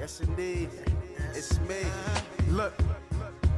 Yes, indeed. It's me. Look.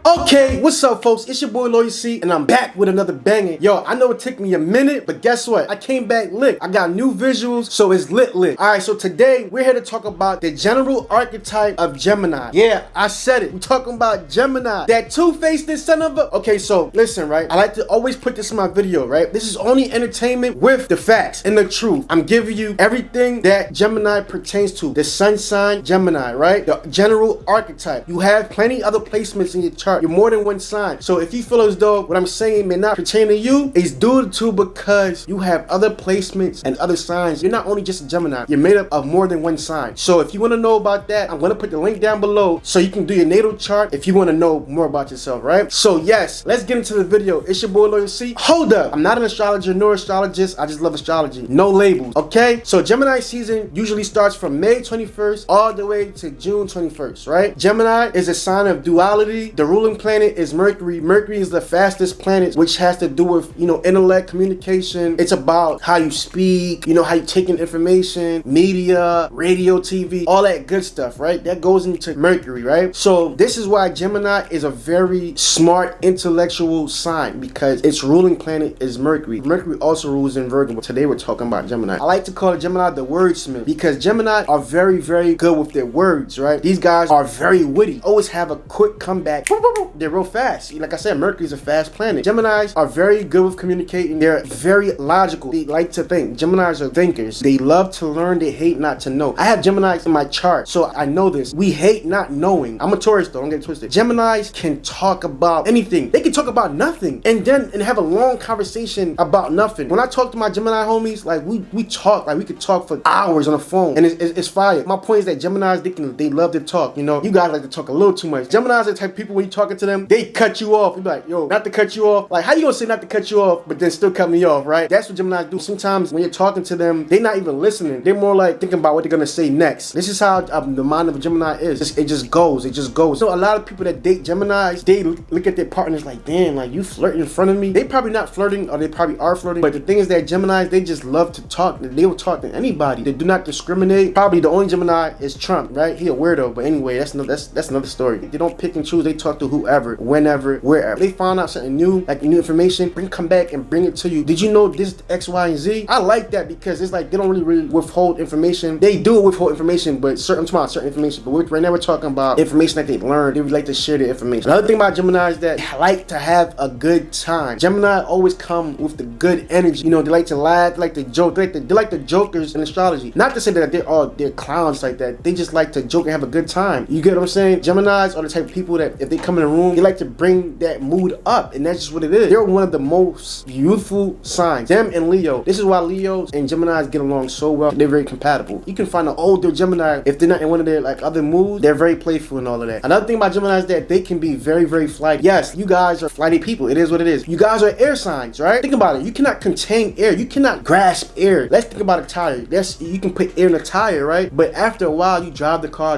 Okay, what's up, folks? It's your boy LoyalceeCorner, and I'm back with another banger. Yo, I know it took me a minute, but guess what? I came back lit. I got new visuals, so it's lit. Alright, so today we're here to talk about the general archetype of Gemini. Yeah, I said it. We're talking about Gemini. That two-faced son of a... Okay, so listen, right? I like to always put this in my video, right? This is only entertainment with the facts and the truth. I'm giving you everything that Gemini pertains to. The sun sign, Gemini, right? The general archetype. You have plenty other placements in your chart. You're more than one sign. So if you feel as though what I'm saying may not pertain to you, it's due to because you have other placements and other signs. You're not only just a Gemini, you're made up of more than one sign. So if you want to know about that, I'm going to put the link down below so you can do your natal chart if you want to know more about yourself, right? So yes, let's get into the video. It's your boy LoyalceeCorner. Hold up. I'm not an astrologer nor astrologist. I just love astrology. No labels, okay? So Gemini season usually starts from May 21st all the way to June 21st, right? Gemini is a sign of duality. The ruling planet is Mercury. Mercury is the fastest planet, which has to do with, intellect, communication. It's about how you speak, how you take in information, media, radio, TV, all that good stuff, right? That goes into Mercury, right? So this is why Gemini is a very smart, intellectual sign, because its ruling planet is Mercury. Mercury also rules in Virgo, but today we're talking about Gemini. I like to call Gemini the wordsmith, because Gemini are very, very good with their words, right? These guys are very witty, always have a quick comeback. They're real fast. Like I said, Mercury's a fast planet. Geminis are very good with communicating. They're very logical. They like to think. Geminis are thinkers. They love to learn. They hate not to know. I have Geminis in my chart, so I know this. We hate not knowing. I'm a Taurus though, don't get it twisted. Geminis can talk about anything. They can talk about nothing and have a long conversation about nothing. When I talk to my Gemini homies, like we talk, like we could talk for hours on the phone, and it's fire. My point is that Geminis, they love to talk. You guys like to talk a little too much. Geminis are the type of people when you talking to them, they cut you off. You be like, yo, not to cut you off. Like, how you gonna say not to cut you off, but then still cut me off, right? That's what Geminis do. Sometimes when you're talking to them, they're not even listening. They're more like thinking about what they're gonna say next. This is how the mind of a Gemini is. It just goes. It just goes. So a lot of people that date Geminis, they look at their partners like, damn, like you flirting in front of me. They probably not flirting, or they probably are flirting. But the thing is that Geminis, they just love to talk. They will talk to anybody. They do not discriminate. Probably the only Gemini is Trump, right? He a weirdo, but anyway, that's another story. They don't pick and choose. They talk to whoever, whenever, wherever. They find out something new, like new information, come back and bring it to you. Did you know this X, Y, and Z? I like that because it's like they don't really withhold information. They do withhold information, but certain information. But right now we're talking about information that they learned. They would like to share their information. Another thing about Gemini is that they like to have a good time. Gemini always come with the good energy. They like to laugh, they like to joke. They like the jokers in astrology. Not to say that they're clowns like that. They just like to joke and have a good time. You get what I'm saying? Geminis are the type of people that if they come in a room, they like to bring that mood up, and that's just what it is. They're one of the most youthful signs. Them and Leo. This is why Leos and Geminis get along so well. They're very compatible. You can find an older Gemini, if they're not in one of their other moods, they're very playful and all of that. Another thing about Gemini is that they can be very, very flighty. Yes, you guys are flighty people. It is what it is. You guys are air signs, right? Think about it. You cannot contain air. You cannot grasp air. Let's think about a tire. You can put air in a tire, right? But after a while, you drive the car,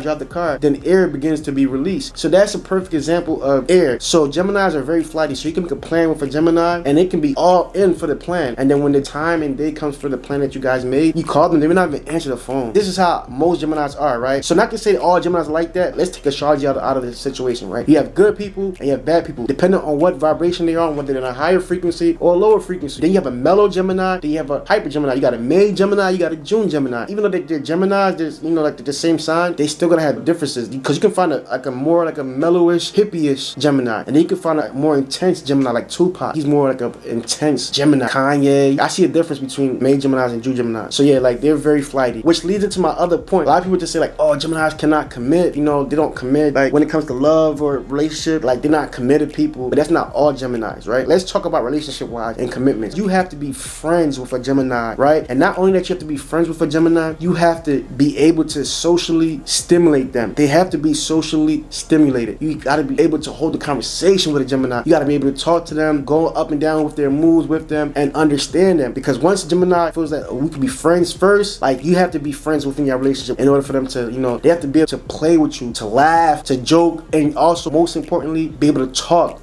then air begins to be released. So that's a perfect example of air. So Geminis are very flighty. So you can make a plan with a Gemini, and it can be all in for the plan. And then when the time and day comes for the plan that you guys made, you call them, they will not even answer the phone. This is how most Geminis are, right? So not to say all Geminis are like that. Let's take astrology out of the situation, right? You have good people and you have bad people, depending on what vibration they are on, whether they're in a higher frequency or a lower frequency. Then you have a mellow Gemini, then you have a hyper Gemini. You got a May Gemini, you got a June Gemini. Even though they're Geminis, there's like the same sign, they still gonna have differences, because you can find a more like a mellowish, hippie-ish Gemini, and then you can find a more intense Gemini like Tupac. He's more like an intense Gemini. Kanye. I see a difference between May Geminis and June Geminis. So yeah, like they're very flighty, which leads into my other point. A lot of people just say like, oh, Geminis cannot commit. They don't commit. Like when it comes to love or relationship, like they're not committed people. But that's not all Geminis, right? Let's talk about relationship-wise and commitments. You have to be friends with a Gemini, right? And not only that you have to be friends with a Gemini, you have to be able to socially stimulate them. They have to be socially stimulated. You gotta be able to hold a conversation with a Gemini. You gotta be able to talk to them, go up and down with their moods with them, and understand them. Because once Gemini feels that we can be friends first, like you have to be friends within your relationship in order for them to, they have to be able to play with you, to laugh, to joke, and also most importantly, be able to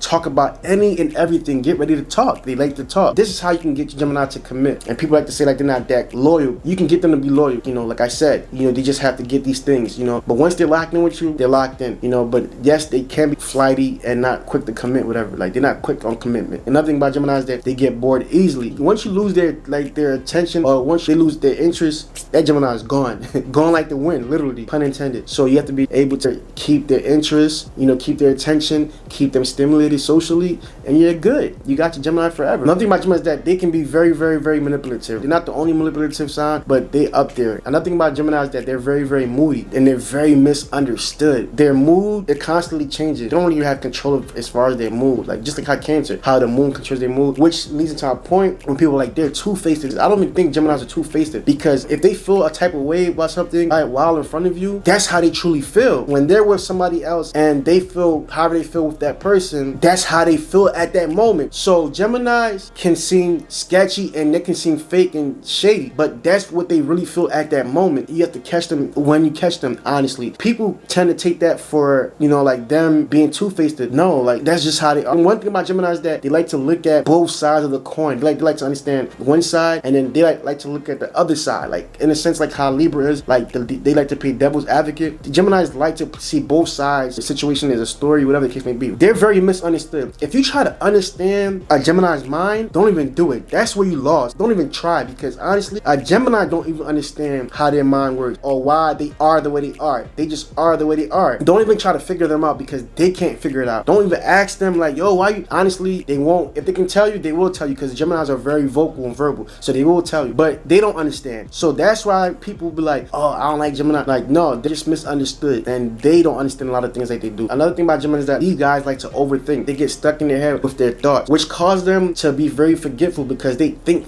talk about any and everything. Get ready to talk. They like to talk. This is how you can get your Gemini to commit. And people like to say like they're not that loyal. You can get them to be loyal. Like I said, they just have to get these things. But once they're locked in with you, they're locked in. But yes, they can be flighty and not quick to commit, whatever. Like they're not quick on commitment. Another thing about Gemini is that they get bored easily. Once you lose their attention, or once they lose their interest, that Gemini is gone. Gone like the wind, literally, pun intended. So you have to be able to keep their interest, keep their attention, keep them stimulated socially, and you're good. You got your Gemini forever. Another thing about Gemini is that they can be very, very, very manipulative. They're not the only manipulative sign, but they up there. Another thing about Gemini is that they're very, very moody, and they're very misunderstood. Their mood, it constantly changes. They don't really have control of as far as their mood. Like just like how Cancer, how the moon controls their mood, which leads into a point when people are like they're two-faced. I don't even think Geminis are two-faced, because if they feel a type of way about something while in front of you, that's how they truly feel. When they're with somebody else and they feel however they feel with that person, that's how they feel at that moment. So Geminis can seem sketchy and they can seem fake and shady, but that's what they really feel at that moment. You have to catch them when you catch them, honestly. People tend to take that for, like them being two-faced. No, like that's just how they are. And one thing about Gemini is that they like to look at both sides of the coin. They like to understand one side, and then they like to look at the other side. Like in a sense, like how Libra is, like they like to play devil's advocate. The Geminis like to see both sides. The situation is a story, whatever the case may be. They're very misunderstood. If you try to understand a Gemini's mind, don't even do it. That's where you lost. Don't even try, because honestly, a Gemini don't even understand how their mind works or why they are the way they are. They just are the way they are. Don't even try to figure them out, because they can't figure it out. Don't even ask them like, yo, why you? Honestly, they won't. If they can tell you, they will tell you, because Geminis are very vocal and verbal, so they will tell you, but they don't understand. So that's why people be like, oh, I don't like Gemini. Like, no, they're just misunderstood, and they don't understand a lot of things like they do. Another thing about Gemini is that these guys like to overthink. They get stuck in their head with their thoughts, which cause them to be very forgetful, because they think.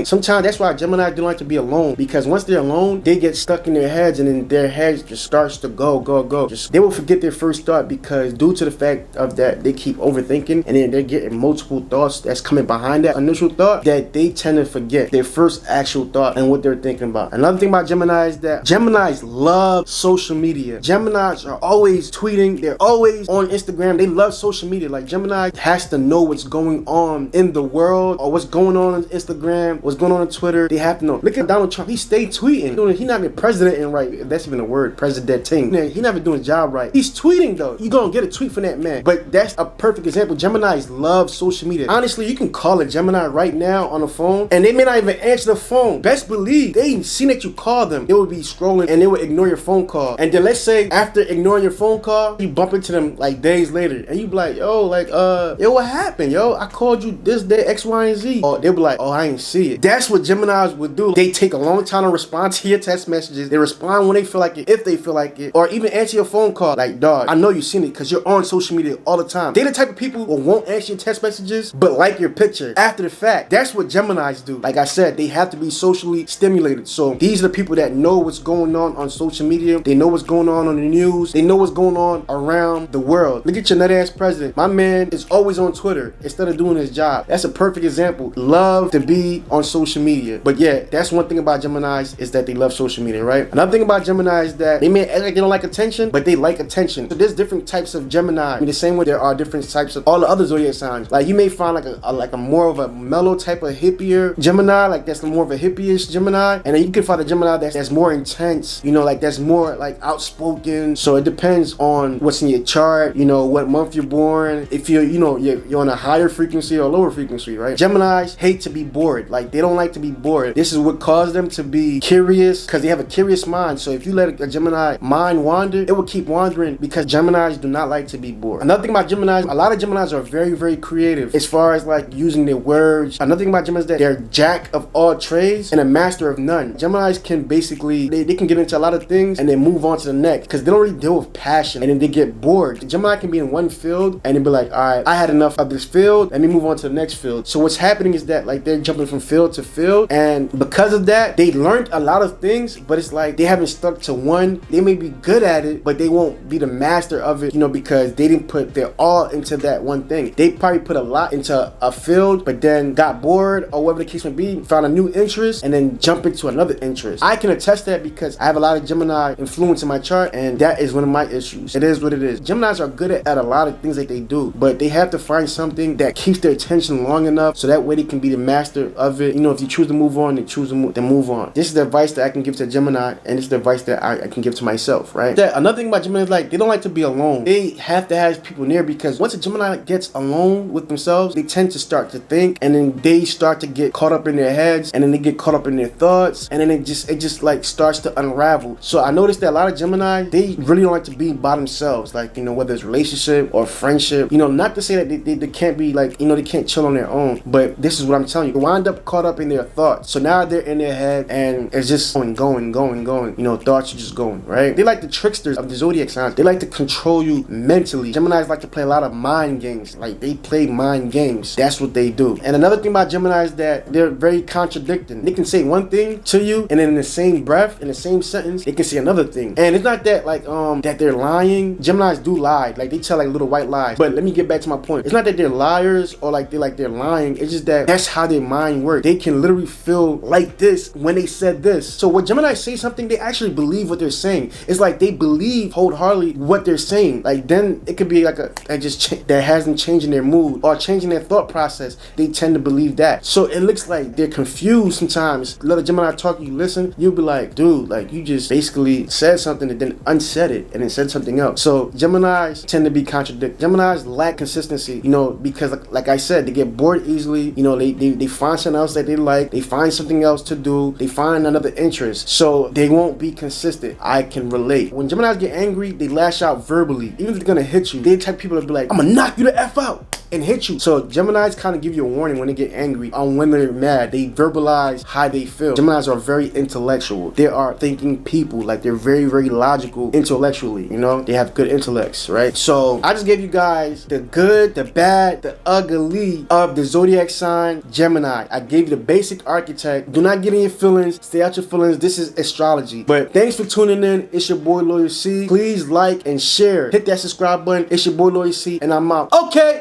Sometimes that's why Gemini don't like to be alone, because once they're alone, they get stuck in their heads, and then their heads just starts to go. They will forget their first thought, because due to the fact of that, they keep overthinking, and then they're getting multiple thoughts that's coming behind that initial thought, that they tend to forget their first actual thought and what they're thinking about. Another thing about Gemini is that Geminis love social media. Geminis are always tweeting. They're always on Instagram. They love social media. Like Gemini has to know what's going on in the world, or what's going on Instagram, what's going on Twitter. They have to know. Look at Donald Trump. He stayed tweeting. He's not even presidenting right. If that's even a word, presidenting. He never doing his job right. He's tweeting though. You gonna get a tweet from that man. But that's a perfect example. Geminis love social media. Honestly, you can call a Gemini right now on the phone, and they may not even answer the phone. Best believe they seen that you call them. They would be scrolling and they would ignore your phone call. And then let's say after ignoring your phone call, you bump into them like days later, and you be like, yo, what happened? Yo, I called you this day, X, Y, and Z. Or they'll be like, oh, I ain't see it. That's what Geminis would do. They take a long time to respond to your text messages. They respond when they feel like it, if they feel like it, or even answer your phone call. Like, dog, I know you seen it because you're on social media all the time. They the type of people who won't answer your text messages, but like your picture after the fact. That's what Geminis do. Like I said, they have to be socially stimulated. So these are the people that know what's going on social media. They know what's going on the news. They know what's going on around the world. Look at your nut ass president. My man is always on Twitter instead of doing his job. That's a perfect example. Love to be on social media. But yeah, that's one thing about Geminis, is that they love social media, right? Another thing about Gemini is that they may act like they don't like attention, but they like attention. So there's different types of Gemini. In the same way there are different types of all the other zodiac signs. Like you may find like a more of a mellow type of hippier Gemini, like that's more of a hippie-ish Gemini, and then you can find a Gemini that's more intense, like that's more like outspoken. So it depends on what's in your chart, what month you're born, if you're on a higher frequency or lower frequency, right? Geminis hate to be bored. Like they don't like to be bored. This is what caused them to be curious, because they have a curious mind. So if you let a Gemini mind wander, it will keep wandering, because Geminis do not like to be bored. Another thing about Geminis, a lot of Geminis are very, very creative as far as like using their words. Another thing about Geminis is that they're jack of all trades and a master of none. Geminis can basically, they can get into a lot of things and then move on to the next, because they don't really deal with passion, and then they get bored. Gemini can be in one field and then be like, all right, I had enough of this field, let me move on to the next field. So what's happening is that like they're jumping from field to field, and because of that, they learned a lot of things, but it's like they haven't stuck to one. They may be good at it, but they won't be the master of it, because they didn't put their all into that one thing. They probably put a lot into a field, but then got bored or whatever the case may be, found a new interest, and then jump into another interest. I can attest that because I have a lot of Gemini influence in my chart, and that is one of my issues. It is what it is. Geminis are good at a lot of things that they do, but they have to find something that keeps their attention long enough so that way they can be the master of it. You know, if you choose to move on, they choose to move on. This is the advice that I can give to Gemini, and this is the advice that I can give to myself, right? Another thing about Gemini is like, they don't like to be alone. They have to have people near, because once a Gemini gets alone with themselves, they tend to start to think, and then they start to get caught up in their heads, and then they get caught up in their thoughts, and then it just like starts to unravel. So I noticed that a lot of Gemini, they really don't like to be by themselves, like, you know, whether it's relationship or friendship, you know, not to say that they can't be like, you know, they can't chill on their own, but this is what I'm telling you, they wind up caught up in their thoughts. So now they're in their head, and it's just going, you know, thoughts are just going, right? They like the tricksters of the zodiac signs. They like to control you mentally. Geminis like to play a lot of mind games. Like, they play mind games. That's what they do. And another thing about Gemini is that they're very contradicting. They can say one thing to you, and then in the same breath, in the same sentence, they can say another thing. And it's not that like that they're lying. Geminis do lie. Like, they tell like little white lies. But let me get back to my point. It's not that they're liars or like they're lying. It's just that that's how their mind works. They can literally feel like this when they said this. So when Gemini say something, they actually believe what they're saying. It's like they believe wholeheartedly what they're saying. Like, then it could be like that hasn't changed in their mood or changing their thought process. They tend to believe that. So it looks like they're confused sometimes. Let a Gemini talk, you listen, you'll be like, dude, like, you just basically said something and then unsaid it and then said something else. So Geminis tend to be contradictory. Geminis lack consistency, you know, because like I said, they get bored easily. You know, they find something else that they like. They find something else to do. They find another interest. So they won't be consistent. I can relate. When Geminis get angry, they lash out verbally. Even if they're gonna hit you, they type people to be like, I'm gonna knock you the F out and hit you. So Geminis kind of give you a warning when they get angry. On when they're mad, they verbalize how they feel. Geminis are very intellectual. They are thinking people. Like, they're very, very logical intellectually. You know, they have good intellects, right? So I just gave you guys the good, the bad, the ugly of the zodiac sign Gemini. I gave you the basic archetype. Do not get in your feelings. Stay out your feelings. This is astrology. But thanks for tuning in. It's your boy Loyal C. Please like and share. Hit that subscribe button. It's your boy Loyal C, and I'm out. Okay.